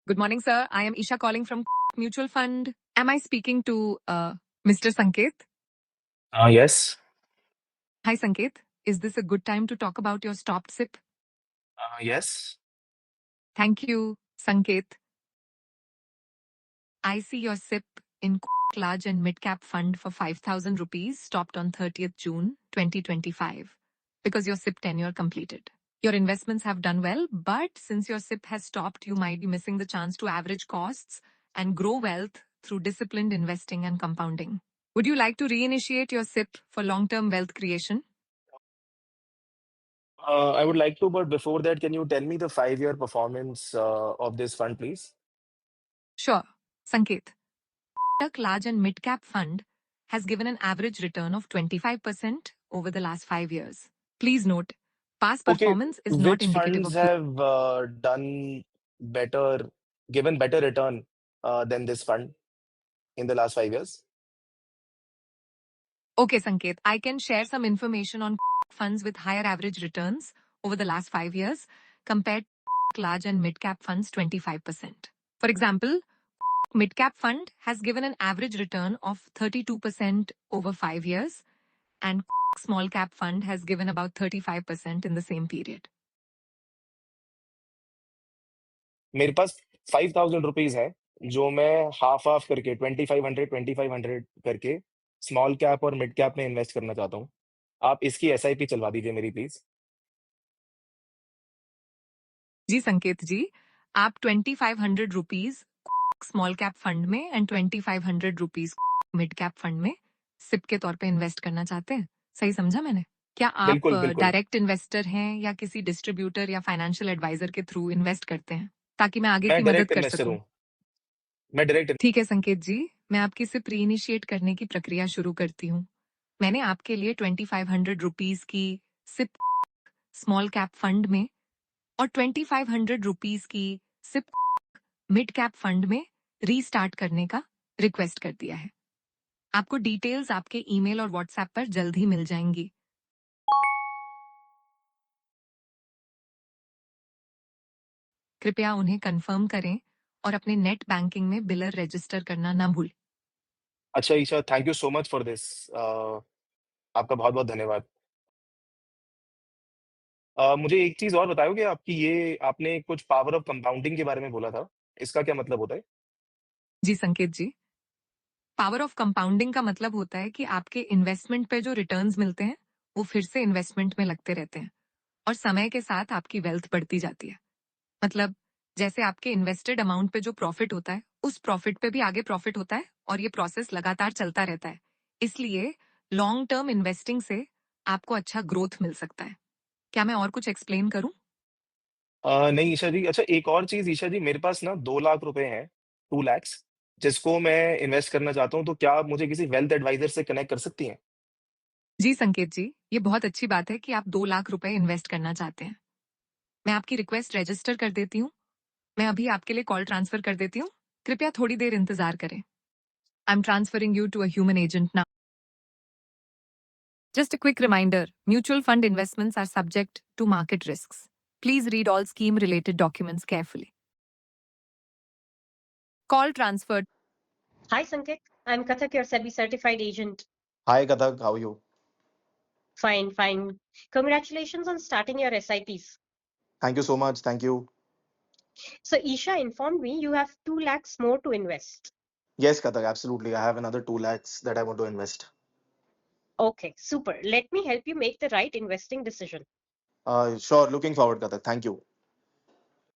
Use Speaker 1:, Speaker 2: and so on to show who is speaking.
Speaker 1: Good morning, sir. I am Isha calling from Mutual Fund. Am I speaking to Mr. Sanket?
Speaker 2: Yes.
Speaker 1: Hi, Sanket. Is this a good time to talk about your stopped SIP?
Speaker 2: Yes.
Speaker 1: Thank you, Sanket. I see your SIP in large and mid cap fund for 5,000 rupees stopped on 30th June 2025 because your SIP tenure completed. Your investments have done well, but since your SIP has stopped, you might be missing the chance to average costs and grow wealth through disciplined investing and compounding. Would you like to reinitiate your SIP for long term wealth creation?
Speaker 2: I would like to, but before that, can you tell me the 5-year performance of this fund, please?
Speaker 1: Sure. Sanket, Kotak Large and Mid Cap Fund has given an average return of 25% over the last 5 years. Please note, past
Speaker 2: Okay,
Speaker 1: performance is not
Speaker 2: which
Speaker 1: indicative
Speaker 2: funds
Speaker 1: of future.
Speaker 2: have done better, given better return than this fund in the last 5 years?
Speaker 1: Okay, Sanket, I can share some information on funds with higher average returns over the last 5 years compared to large and mid cap funds 25%. For example, mid cap fund has given an average return of 32% over 5 years and small cap fund has given about 35% in the same period.
Speaker 2: मेरे पास 5,000 rupees है जो मैं half half करके 2,500 करके small cap और mid cap में invest करना चाहता हूँ। आप इसकी एसआईपी चलवा दीजिए मेरी प्लीज।
Speaker 1: जी संकेत जी, आप 2500 रुपीज स्मॉल कैप फंड में and 2500 rupees mid cap fund में सिप के तौर पे इन्वेस्ट करना चाहते हैं। सही समझा मैंने? क्या आप
Speaker 2: बिल्कुल बिल्कुल।
Speaker 1: डायरेक्ट इन्वेस्टर हैं या किसी डिस्ट्रीब्यूटर या फाइनेंशियल एडवाइजर के थ्रू इन्वेस्ट करते हैं ताकि मैं आगे
Speaker 2: मैं
Speaker 1: की मदद
Speaker 2: डायरेक्ट
Speaker 1: कर
Speaker 2: इन्वेस्टर
Speaker 1: सकूं?
Speaker 2: हूँ। मैं डायरेक्ट।
Speaker 1: ठीक है संकेत जी, मैं आपकी सिप रीइनिशिएट करने की प्रक्रिया शुरू करती हूँ। मैंने आपके लिए 2500 रुपीज की सिप स्मॉल कैप फंड में और 2500 रुपीज की सिप मिड कैप फंड में रीस्टार्ट करने का रिक्वेस्ट कर दिया है। आपको डिटेल्स आपके ईमेल और व्हाट्सएप पर जल्द ही मिल जाएंगी। कृपया उन्हें कंफर्म करें और अपने नेट बैंकिंग में बिलर रजिस्टर करना ना भूलें।
Speaker 2: अच्छा Isha, thank you so much for this. आपका बहुत बहुत धन्यवाद। मुझे एक चीज और बताओगे, आपकी ये आपने कुछ पावर ऑफ कंपाउंडिंग के बारे में बोला था, इसका क्या मतलब होता है?
Speaker 1: जी संकेत जी, पावर ऑफ कंपाउंडिंग का मतलब होता है कि आपके इन्वेस्टमेंट पे जो रिटर्न्स मिलते हैं वो फिर से इन्वेस्टमेंट में लगते रहते हैं और समय के साथ आपकी वेल्थ बढ़ती जाती है। मतलब जैसे आपके इन्वेस्टेड अमाउंट पे जो प्रॉफिट होता है उस प्रॉफिट पे भी आगे प्रॉफिट होता है और ये प्रोसेस लगातार चलता रहता है। इसलिए लॉन्ग टर्म इन्वेस्टिंग से आपको अच्छा ग्रोथ मिल सकता है। क्या मैं और कुछ एक्सप्लेन करूं?
Speaker 2: नहीं ईशा जी, अच्छा एक और चीज ईशा जी, मेरे पास ना 2 लाख रुपए हैं, 2 लैक्स, जिसको मैं इन्वेस्ट करना चाहता हूँ, तो क्या आप मुझे किसी वेल्थ एडवाइजर से कनेक्ट कर सकती हैं?
Speaker 1: जी संकेत जी, ये बहुत अच्छी बात है कि आप 2 लाख रुपए इन्वेस्ट करना चाहते हैं। मैं आपकी रिक्वेस्ट रजिस्टर कर देती हूँ। मैं अभी आपके लिए कॉल ट्रांसफर कर देती हूँ। कृपया थोड़ी देर इंतजार करें। I am transferring you to a human agent now. Just a quick reminder, mutual fund investments are subject to market risks. Please read all scheme related documents carefully. Call transferred.
Speaker 3: Hi, Sanket. I'm Kathak, your SEBI certified agent.
Speaker 2: Hi Kathak, how are you?
Speaker 3: Fine, fine. Congratulations on starting your SIPs.
Speaker 2: Thank you so much. Thank you.
Speaker 3: So, Isha informed me you have 2 lakhs more to invest.
Speaker 2: Yes, Kathak, absolutely. I have another 2 lakhs that I want to invest.
Speaker 3: Okay, super. Let me help you make the right investing decision.
Speaker 2: Sure, looking forward, Kathak. Thank you.